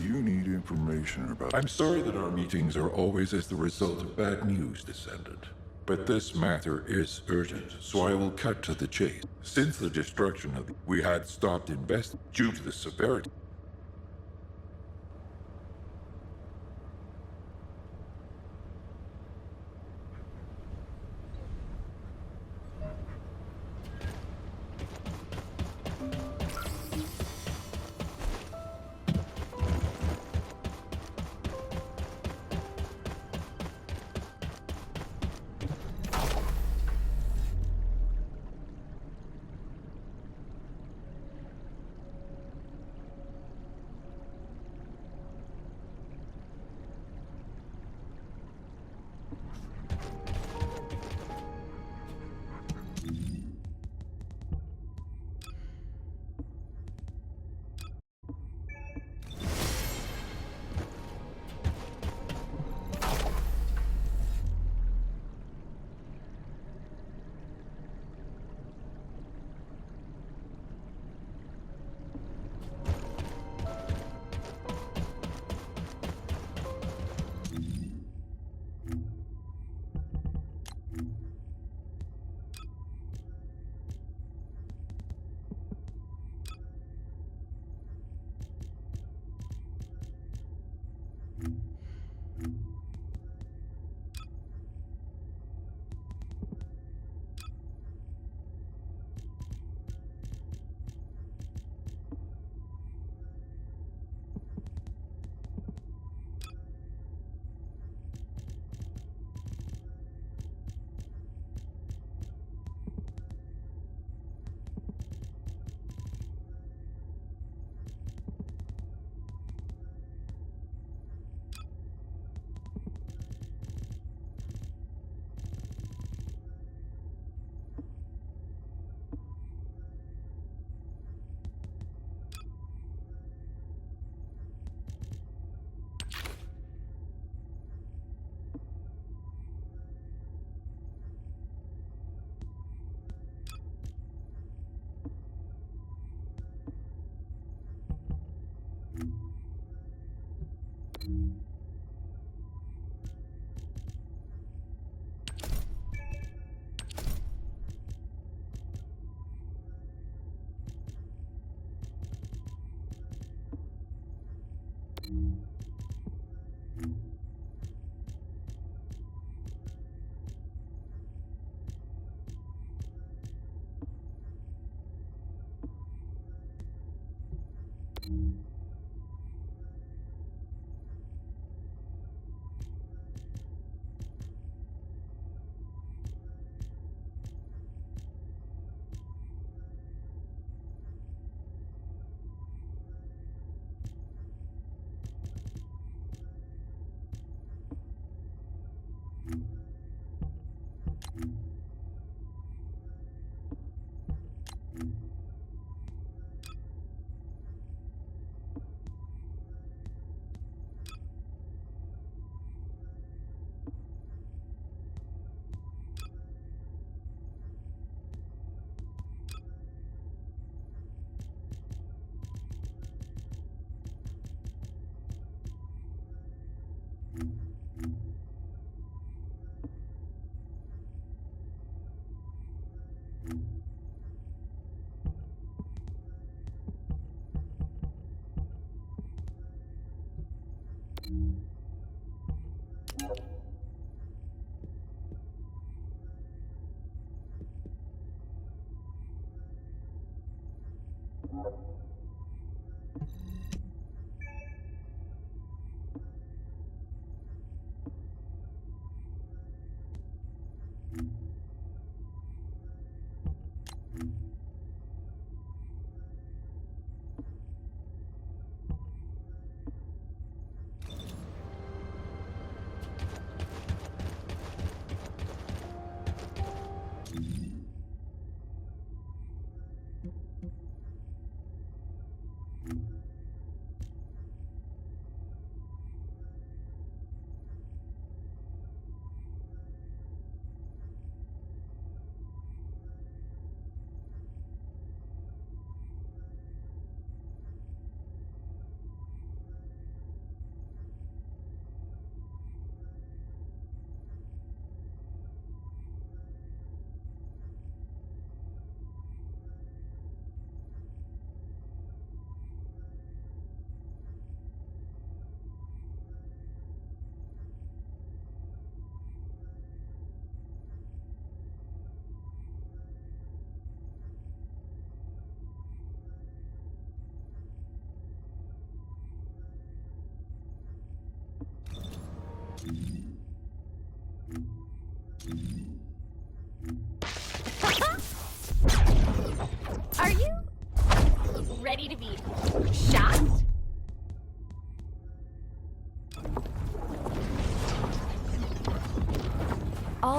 you need information about... I'm sorry that our meetings are always as the result of bad news, Descendant. But this matter is urgent, so I will cut to the chase. Since the destruction of we had stopped investing due to the severity.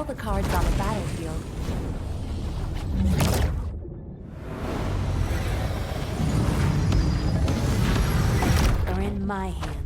the cards on the battlefield are in my hands.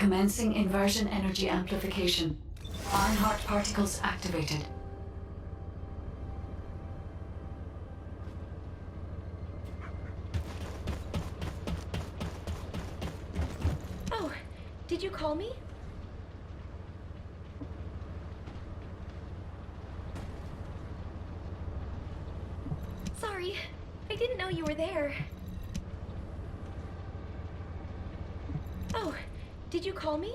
Commencing inversion energy amplification. Ironheart particles activated. Oh, did you call me? Sorry, I didn't know you were there. Oh, did you call me?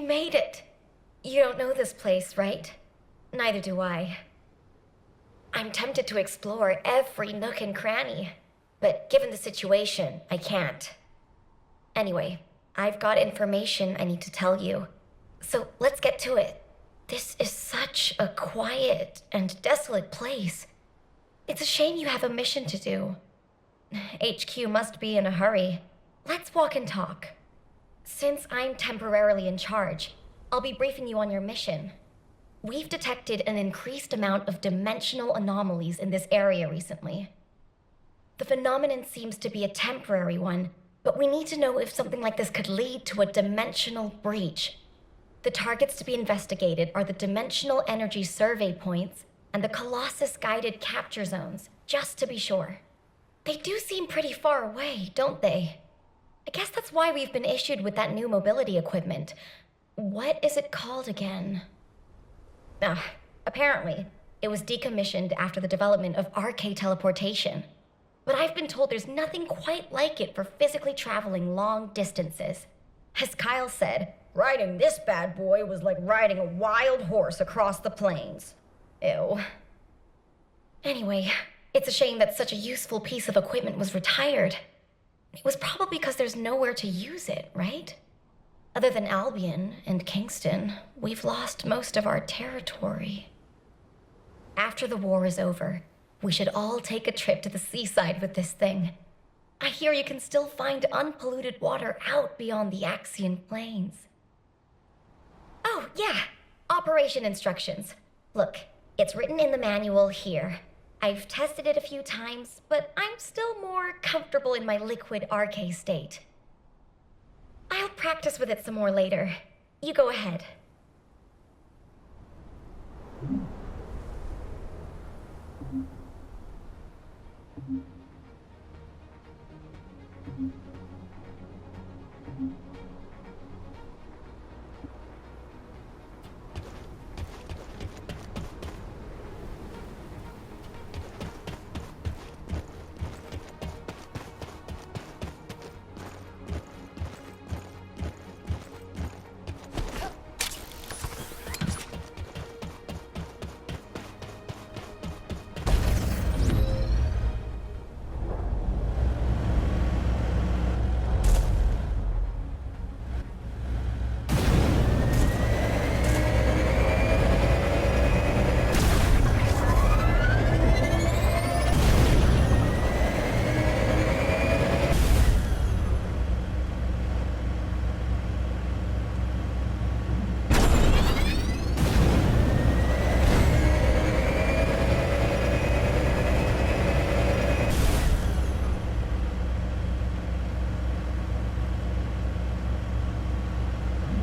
You made it! You don't know this place, right? Neither do I. I'm tempted to explore every nook and cranny, but given the situation, I can't. Anyway, I've got information I need to tell you, so let's get to it. This is such a quiet and desolate place. It's a shame you have a mission to do. HQ must be in a hurry. Let's walk and talk. Since I'm temporarily in charge, I'll be briefing you on your mission. We've detected an increased amount of dimensional anomalies in this area recently. The phenomenon seems to be a temporary one, but we need to know if something like this could lead to a dimensional breach. The targets to be investigated are the dimensional energy survey points and the Colossus guided capture zones, just to be sure. They do seem pretty far away, don't they? I guess that's why we've been issued with that new mobility equipment. What is it called again? Apparently, it was decommissioned after the development of RK teleportation. But I've been told there's nothing quite like it for physically traveling long distances. As Kyle said, riding this bad boy was like riding a wild horse across the plains. Ew. Anyway, it's a shame that such a useful piece of equipment was retired. It was probably because there's nowhere to use it, right? Other than Albion and Kingston, we've lost most of our territory. After the war is over, we should all take a trip to the seaside with this thing. I hear you can still find unpolluted water out beyond the Axian Plains. Oh, yeah, operation instructions. Look, it's written in the manual here. I've tested it a few times, but I'm still more comfortable in my liquid RK state. I'll practice with it some more later. You go ahead.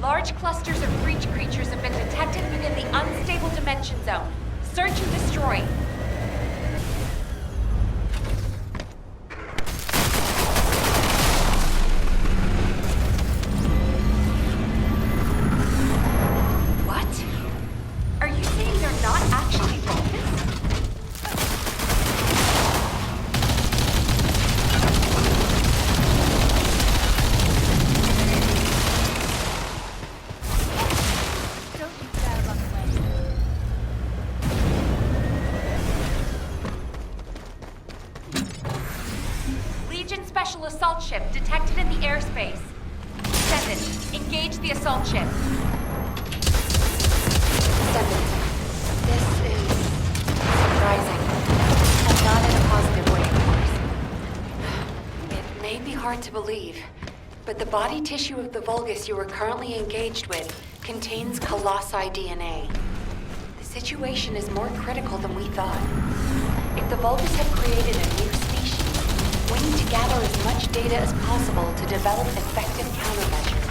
Large clusters of breach creatures have been detected within the unstable dimension zone. Search and destroy. What? Are you saying they're not actually Vulcans? Special assault ship detected in the airspace. Descendant, engage the assault ship. Descendant, this is surprising. And not in a positive way, of course. It may be hard to believe, but the body tissue of the Vulgus you are currently engaged with contains Colossi DNA. The situation is more critical than we thought. If the Vulgus have created a new species, we need to gather as much data as possible to develop effective countermeasures.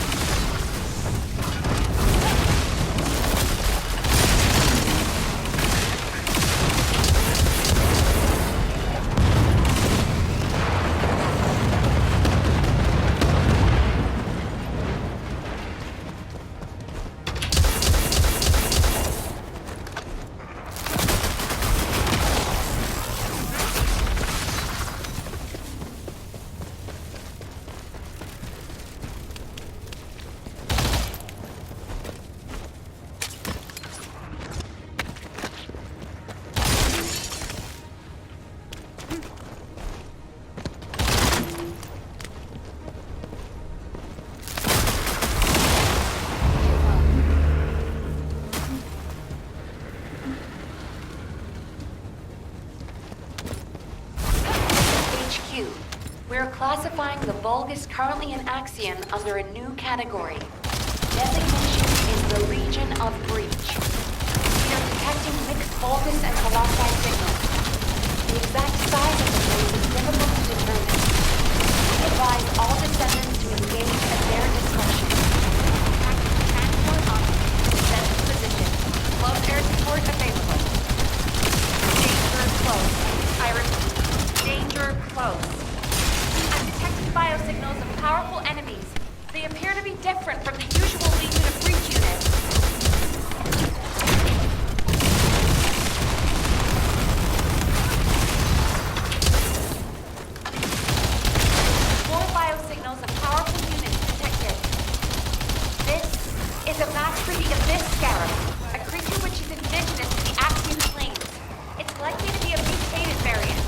classifying the Vulgus currently in Axion under a new category. Designation is the Legion of Breach. We are detecting mixed Vulgus and Colossi signals. The exact size of the place is difficult to determine. We advise all Descendants to engage at their discretion. Transport on Descendant position. Close air support available. Danger close. I repeat, danger close. I'm detecting biosignals of powerful enemies. They appear to be different from the usual Legion of Breach units. More biosignals of powerful units detected. This is a match for the Abyss Scarab, a creature which is indigenous to the Axian Plains. It's likely to be a mutated variant.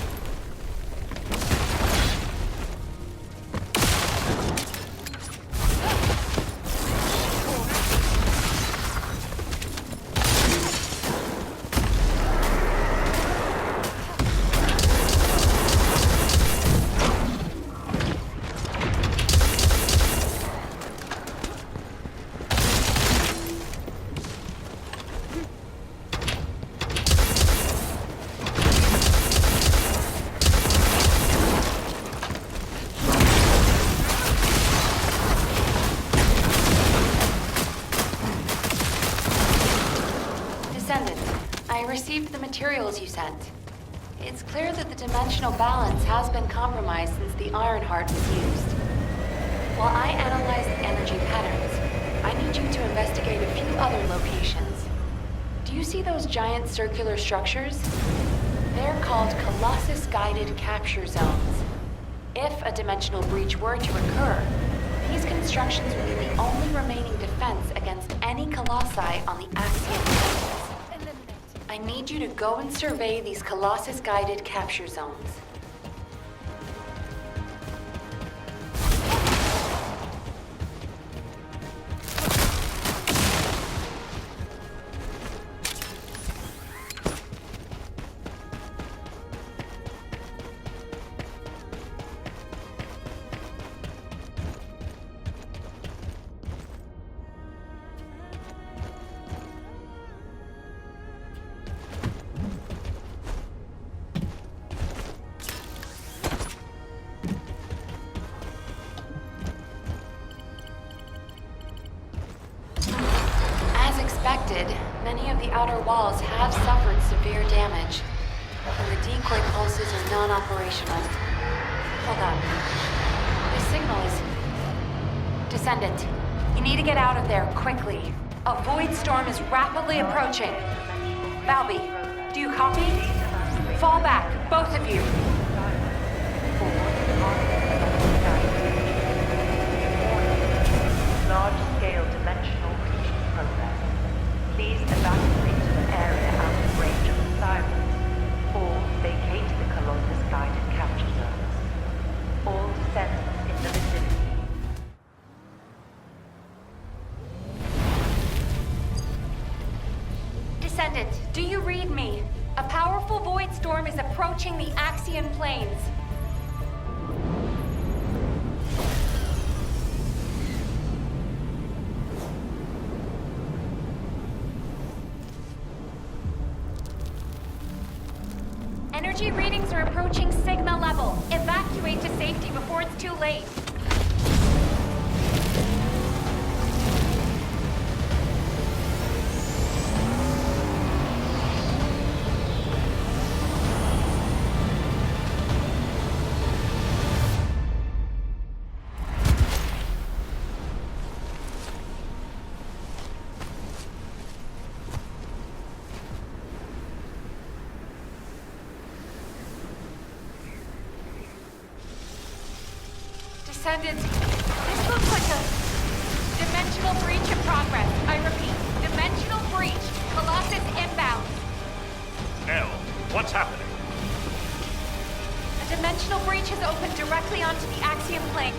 Descendant, I received the materials you sent. It's clear that the dimensional balance has been compromised since the Ironheart was used. While I analyze the energy patterns, I need you to investigate a few other locations. Do you see those giant circular structures? They're called Colossus-guided capture zones. If a dimensional breach were to occur, these constructions would be the only remaining defense against any Colossi on the Axian Plains. I need you to go and survey these Colossus-guided capture zones. Many of the outer walls have suffered severe damage, and the decoy pulses are non-operational. Hold on. The signal is... Descendant, you need to get out of there quickly. A void storm is rapidly approaching. Balby, do you copy? Fall back, both of you. Large-scale dimensional breach in progress. Please evacuate to an area out of range of the sirens, or vacate the Colossus-guided capture zones. All Descendants in the vicinity. Descendant, do you read me? A powerful void storm is approaching the Axian Plains. Energy readings are approaching Sigma level. Evacuate to safety before it's too late. Descendants, this looks like a dimensional breach in progress. I repeat, dimensional breach. Colossus inbound. NELL, what's happening? A dimensional breach has opened directly onto the Axian Plane.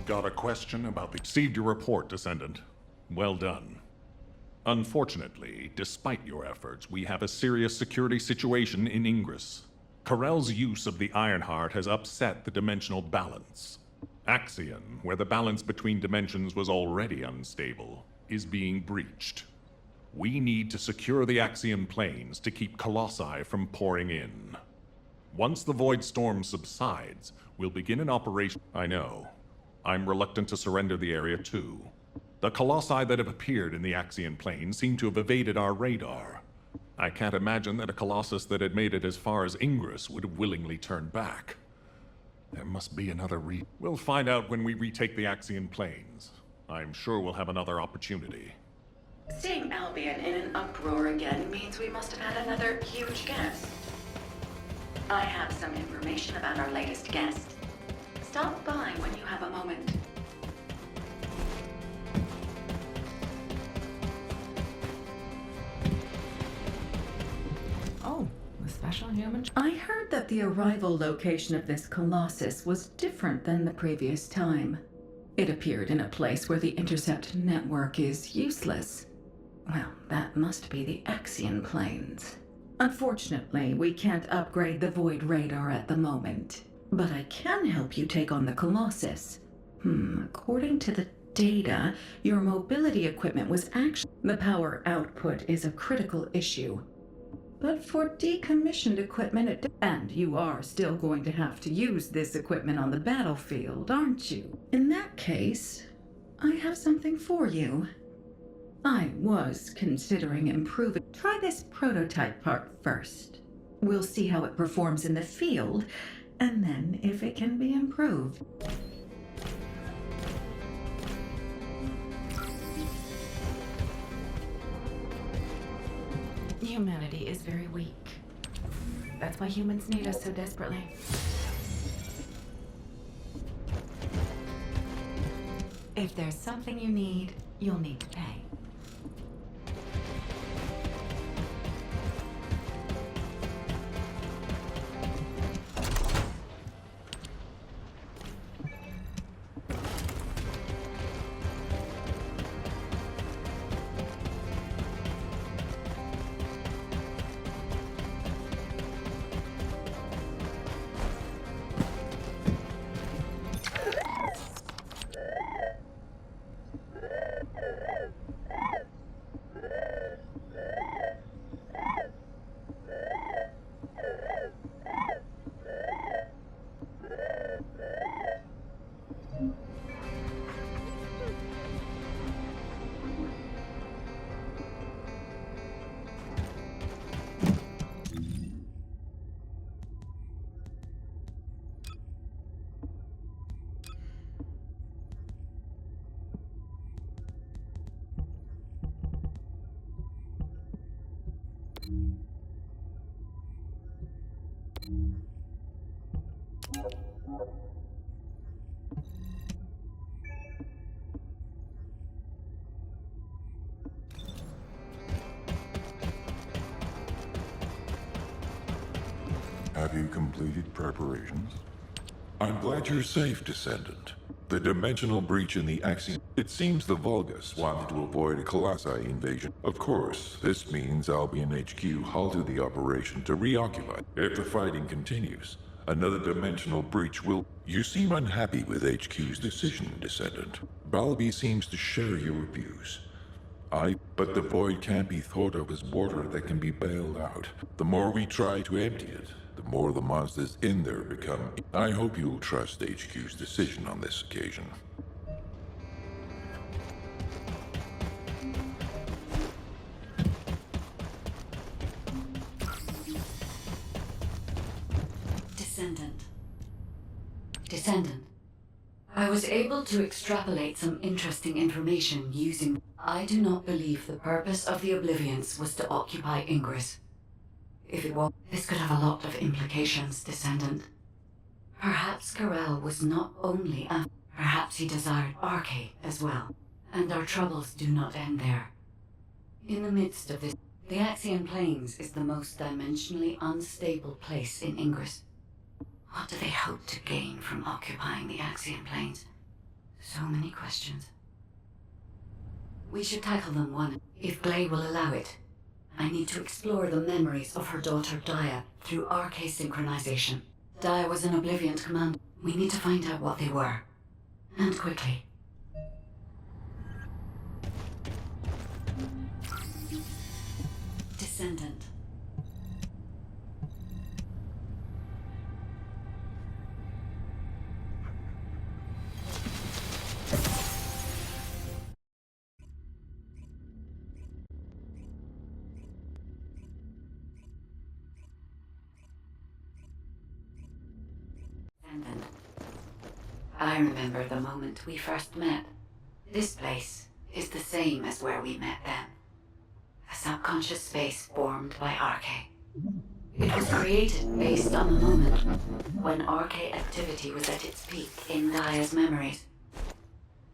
Got a question about the... Received your report, Descendant. Well done. Unfortunately, despite your efforts, we have a serious security situation in Ingress. Corell's use of the Ironheart has upset the dimensional balance. Axion, where the balance between dimensions was already unstable, is being breached. We need to secure the Axion planes to keep Colossi from pouring in. Once the Void Storm subsides, we'll begin an operation... I know. I'm reluctant to surrender the area too. The Colossi that have appeared in the Axion plane seem to have evaded our radar. I can't imagine that a Colossus that had made it as far as Ingress would have willingly turned back. There must be another We'll find out when we retake the Axion planes. I'm sure we'll have another opportunity. Seeing Albion in an uproar again means we must have had another huge guest. I have some information about our latest guest. Stop by when you have a moment. Oh, the special human... I heard that the arrival location of this Colossus was different than the previous time. It appeared in a place where the intercept network is useless. Well, that must be the Axion planes. Unfortunately, we can't upgrade the Void Radar at the moment. But I can help you take on the Colossus. According to the data, your mobility equipment was actually... The power output is a critical issue. But for decommissioned equipment, and you are still going to have to use this equipment on the battlefield, aren't you? In that case, I have something for you. I was considering improving. Try this prototype part first. We'll see how it performs in the field, and then if it can be improved. Humanity is very weak. That's why humans need us so desperately. If there's something you need, you'll need to pay. Have you completed preparations? I'm glad you're safe, Descendant. The dimensional breach in the Axiom... It seems the Vulgus wanted to avoid a Colossi invasion. Of course, this means Albion HQ halted the operation to reoccupy. If the fighting continues, another dimensional breach will... You seem unhappy with HQ's decision, Descendant. Balby seems to share your views. But the void can't be thought of as water that can be bailed out. The more we try to empty it, the more the monsters in there become. I hope you'll trust HQ's decision on this occasion. Descendant. I was able to extrapolate some interesting information using... I do not believe the purpose of the Oblivions was to occupy Ingress. If it was, this could have a lot of implications, Descendant. Perhaps Corel was not only a... Perhaps he desired Arche as well. And our troubles do not end there. In the midst of this, the Axian Plains is the most dimensionally unstable place in Ingress. What do they hope to gain from occupying the Axian Plains? So many questions. We should tackle them one, if Gley will allow it. I need to explore the memories of her daughter Dia through Arche synchronization. Dia was an Oblivion commander. We need to find out what they were. And quickly. Descendant. I remember the moment we first met. This place is the same as where we met then. A subconscious space formed by Arche. It was created based on the moment when Arche activity was at its peak in Dia's memories.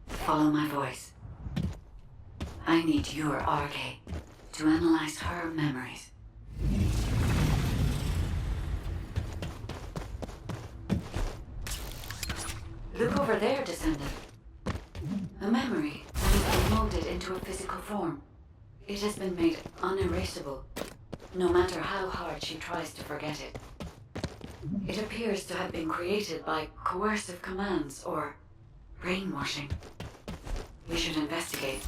Follow my voice. I need your Arche to analyze her memories. Look over there, Descendant. A memory that has been molded into a physical form. It has been made unerasable, no matter how hard she tries to forget it. It appears to have been created by coercive commands or brainwashing. We should investigate.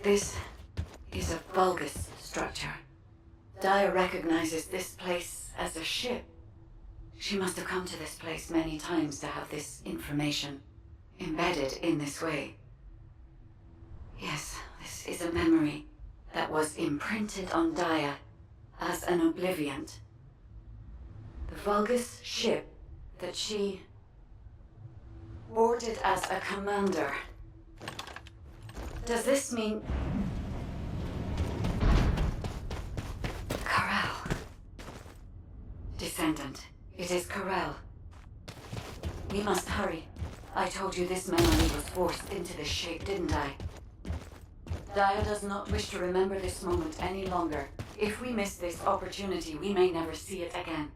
This is a Vulgus structure. Dia recognizes this place as a ship. She must have come to this place many times to have this information embedded in this way. Yes, this is a memory that was imprinted on Dia as an Obliviant. The Vulgus ship that she boarded as a commander. Does this mean... Corel. Descendant, it is Corel. We must hurry. I told you this memory was forced into this shape, didn't I? Dia does not wish to remember this moment any longer. If we miss this opportunity, we may never see it again.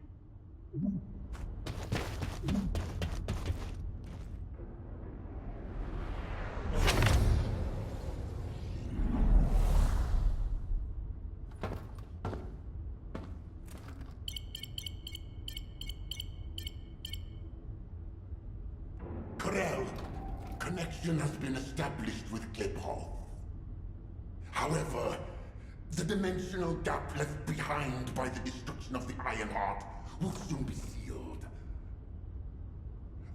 Connection has been established with Cliphall. However, the The dimensional gap left behind by the destruction of the Ironheart will soon be sealed.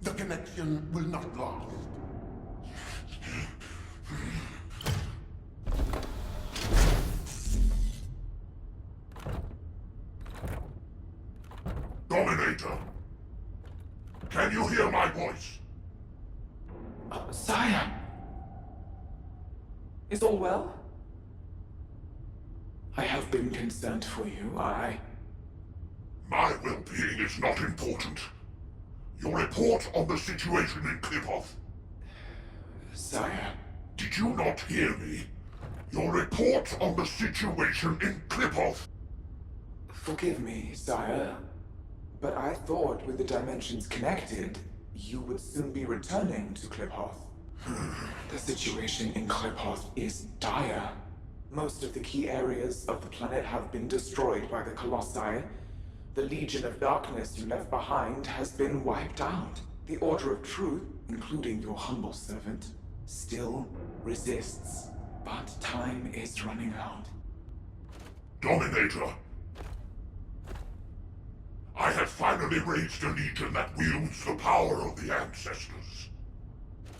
The connection will not last. Dominator! Can you hear my voice? Sire! Is all well? I have been concerned for you, My well-being is not important. Your report on the situation in Klipov. Sire? Did you not hear me? Your report on the situation in Klipov. Forgive me, sire, but I thought with the dimensions connected, you would soon be returning to Klipov. The situation in Klipov is dire. Most of the key areas of the planet have been destroyed by the Colossi. The Legion of Darkness you left behind has been wiped out. The Order of Truth, including your humble servant, still resists. But time is running out. Dominator! I have finally raised a legion that wields the power of the ancestors.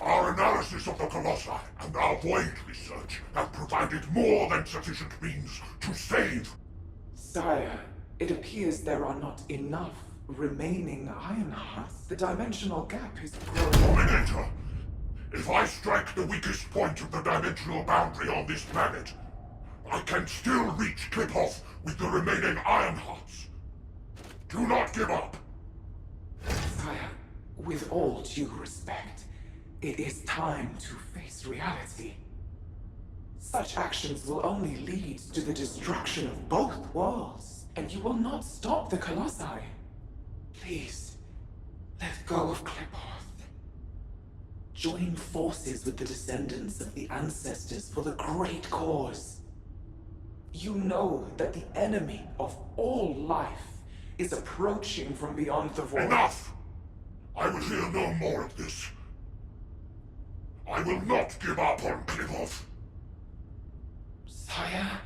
Our analysis of the Colossi and our Void research have provided more than sufficient means to save. Sire, it appears there are not enough remaining Ironhearts. The dimensional gap is growing. Dominator! If I strike the weakest point of the dimensional boundary on this planet, I can still reach Klipov with the remaining Ironhearts. Do not give up! Sire, with all due respect, it is time to face reality. Such actions will only lead to the destruction of both worlds, and you will not stop the Colossi. Please, let go of Klipov. Join forces with the descendants of the ancestors for the great cause. You know that the enemy of all life is approaching from beyond the void. Enough! I will hear no more of this. I will not give up on Klipov. Sire,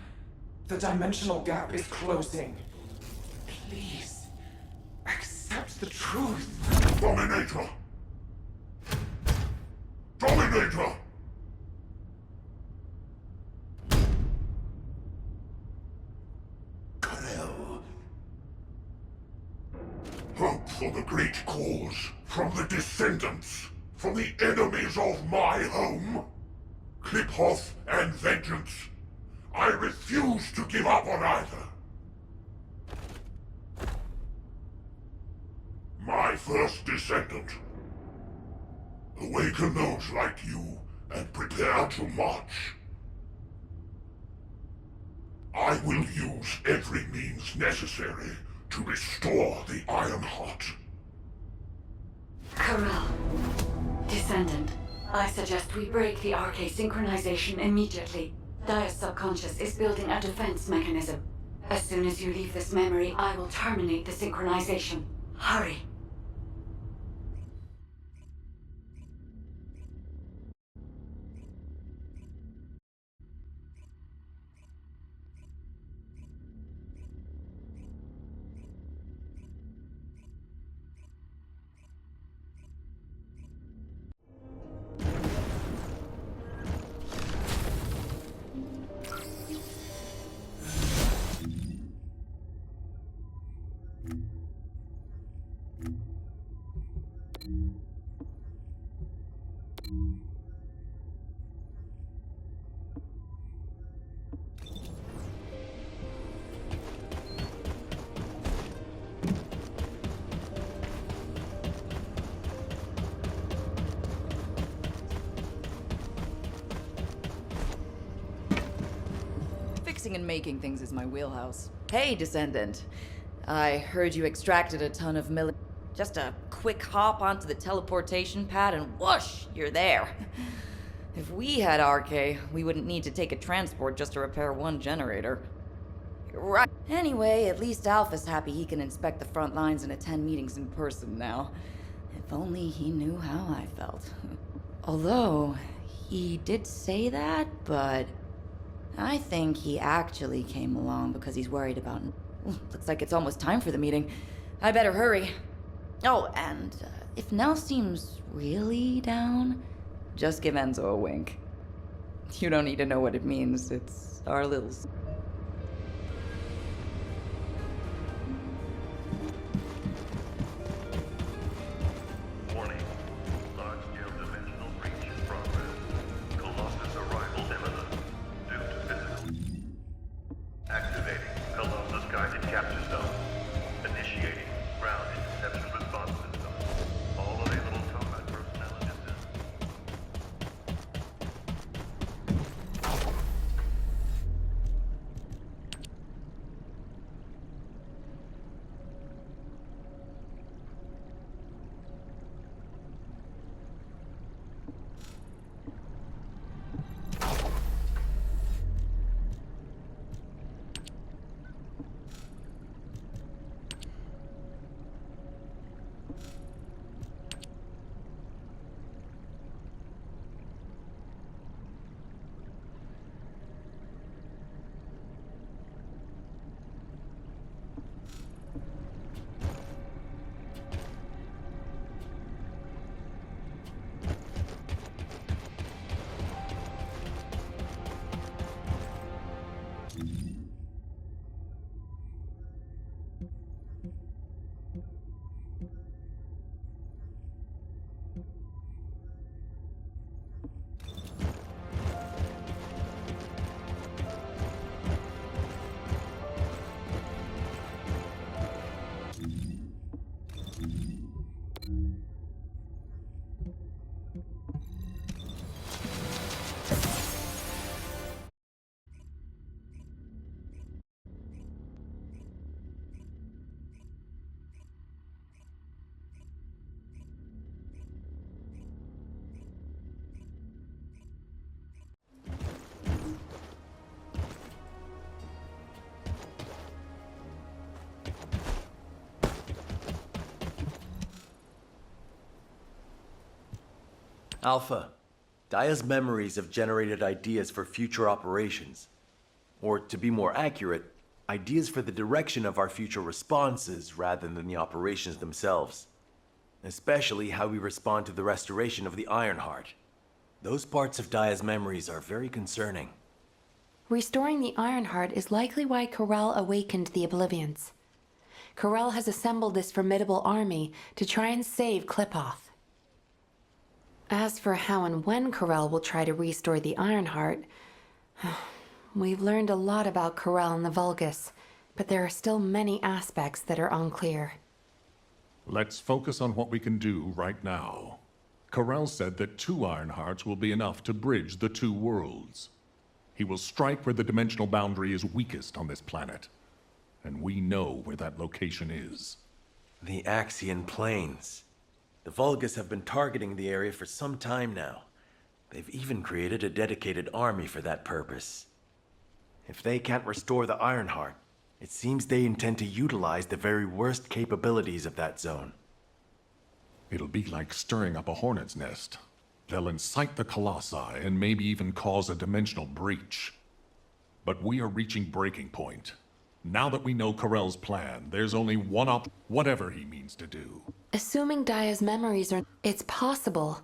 the dimensional gap is closing. Please, accept the truth. Dominator! Dominator! Hope for the great cause, from the Descendants, from the enemies of my home. Klipov and vengeance. I refuse to give up on either. My first Descendant. Awaken those like you, and prepare to march. I will use every means necessary to restore the Ironheart. Corral. Descendant. I suggest we break the RK synchronization immediately. Dia's subconscious is building a defense mechanism. As soon as you leave this memory, I will terminate the synchronization. Hurry. Fixing and making things is my wheelhouse. Hey, Descendant. I heard you extracted a ton of Just a quick hop onto the teleportation pad and whoosh, you're there. If we had RK, we wouldn't need to take a transport just to repair one generator. Right. Anyway, at least Alpha's happy he can inspect the front lines and attend meetings in person now. If only he knew how I felt. Although, he did say that, but I think he actually came along because he's worried about... Looks like it's almost time for the meeting. I better hurry. Oh, and if Nell seems really down, just give Enzo a wink. You don't need to know what it means. It's our little... Warning. Large-scale dimensional breach in progress. Colossus arrival imminent. Due to physical... Activating Colossus guided capture zone. Initiating ground interception response system. All available combat personnel in distance. Alpha, Daya's memories have generated ideas for future operations. Or, to be more accurate, ideas for the direction of our future responses rather than the operations themselves. Especially how we respond to the restoration of the Ironheart. Those parts of Daya's memories are very concerning. Restoring the Ironheart is likely why Corel awakened the Oblivions. Corel has assembled this formidable army to try and save Klipoth. As for how and when Corel will try to restore the Ironheart, we've learned a lot about Corel and the Vulgus, but there are still many aspects that are unclear. Let's focus on what we can do right now. Corel said that 2 Ironhearts will be enough to bridge the 2 worlds. He will strike where the dimensional boundary is weakest on this planet. And we know where that location is. The Axian Plains. The Vulgus have been targeting the area for some time now. They've even created a dedicated army for that purpose. If they can't restore the Ironheart, it seems they intend to utilize the very worst capabilities of that zone. It'll be like stirring up a hornet's nest. They'll incite the Colossi and maybe even cause a dimensional breach. But we are reaching breaking point. Now that we know Corel's plan, there's only one whatever he means to do. Assuming Daya's memories are... It's possible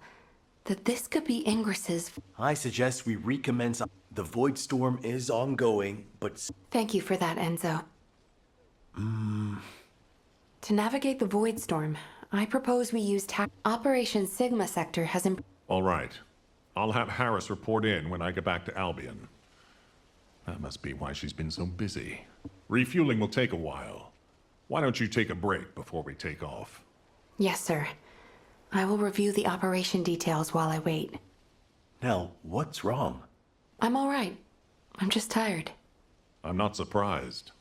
that this could be Ingris's... I suggest we recommence. The Void Storm is ongoing, but... Thank you for that, Enzo. To navigate the Void Storm, I propose we use Operation Sigma Sector has... All right. I'll have Harris report in when I get back to Albion. That must be why she's been so busy. Refueling will take a while. Why don't you take a break before we take off? Yes, sir. I will review the operation details while I wait. Nell, what's wrong? I'm all right. I'm just tired. I'm not surprised.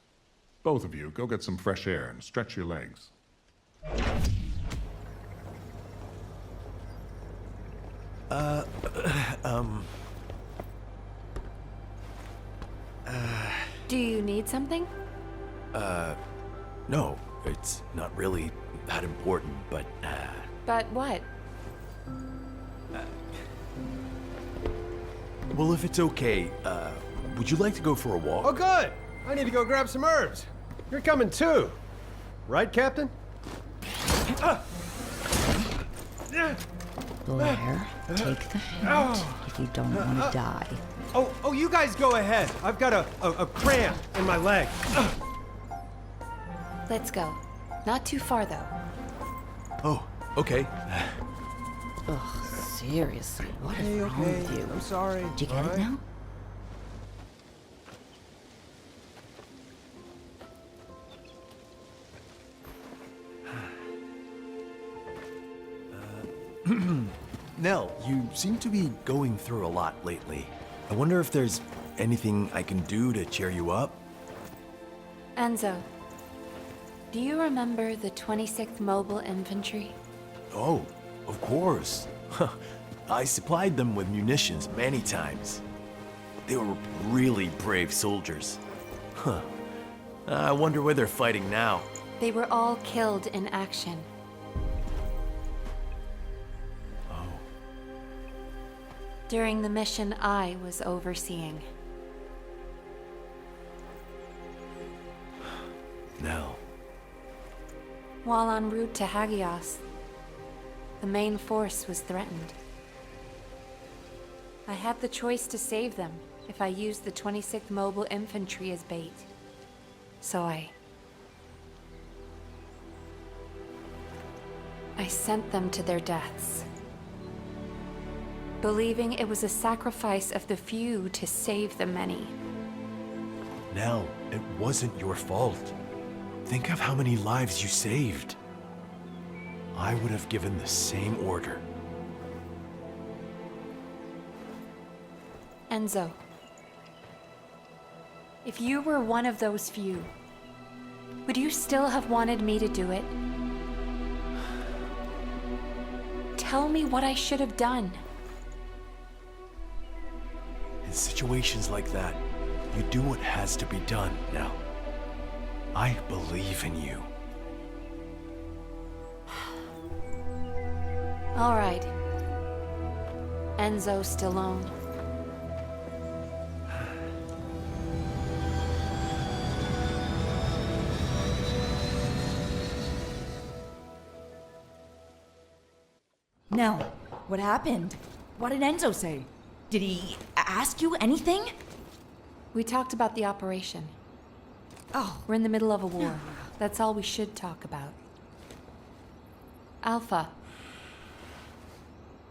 Both of you, go get some fresh air and stretch your legs. Do you need something? No, it's not really that important, but, But what? Well, if it's okay, would you like to go for a walk? Oh, good! I need to go grab some herbs. You're coming too. Right, Captain? Blair, take the hint if you don't want to die. Oh, you guys go ahead. I've got a cramp in my leg. Let's go. Not too far, though. Oh, okay. Ugh, seriously, what is wrong with you? I'm sorry. Did you get it now? Nell, you seem to be going through a lot lately. I wonder if there's anything I can do to cheer you up? Enzo, do you remember the 26th Mobile Infantry? Oh, of course. I supplied them with munitions many times. They were really brave soldiers. Huh. I wonder where they're fighting now. They were all killed in action. During the mission I was overseeing. Nell. While en route to Hagios, the main force was threatened. I had the choice to save them if I used the 26th Mobile Infantry as bait. So I sent them to their deaths, believing it was a sacrifice of the few to save the many. Nell, it wasn't your fault. Think of how many lives you saved. I would have given the same order. Enzo, if you were one of those few, would you still have wanted me to do it? Tell me what I should have done. In situations like that, you do what has to be done, Nell. I believe in you. All right. Enzo Stallone. Nell, what happened? What did Enzo say? Did he ask you anything? We talked about the operation. Oh. We're in the middle of a war. That's all we should talk about. Alpha.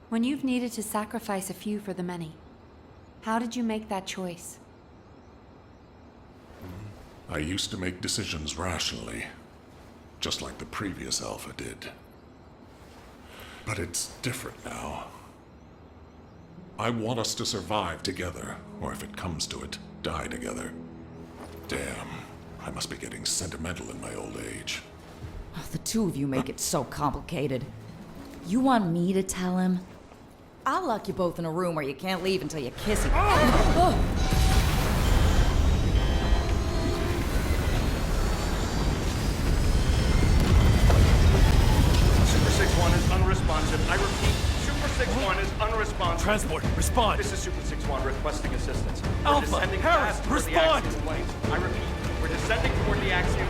When you've needed to sacrifice a few for the many, how did you make that choice? I used to make decisions rationally, just like the previous Alpha did. But it's different now. I want us to survive together, or if it comes to it, die together. Damn, I must be getting sentimental in my old age. Oh, the two of you make it so complicated. You want me to tell him? I'll lock you both in a room where you can't leave until you kiss him. Super 6-1 is unresponsive. I repeat, Super 6-1 is unresponsive. Transport, respond. This is Super 6-1 requesting assistance. Alpha, We're descending Harris, fast toward the respond. Axiom planes. I repeat, we're descending toward the Axiom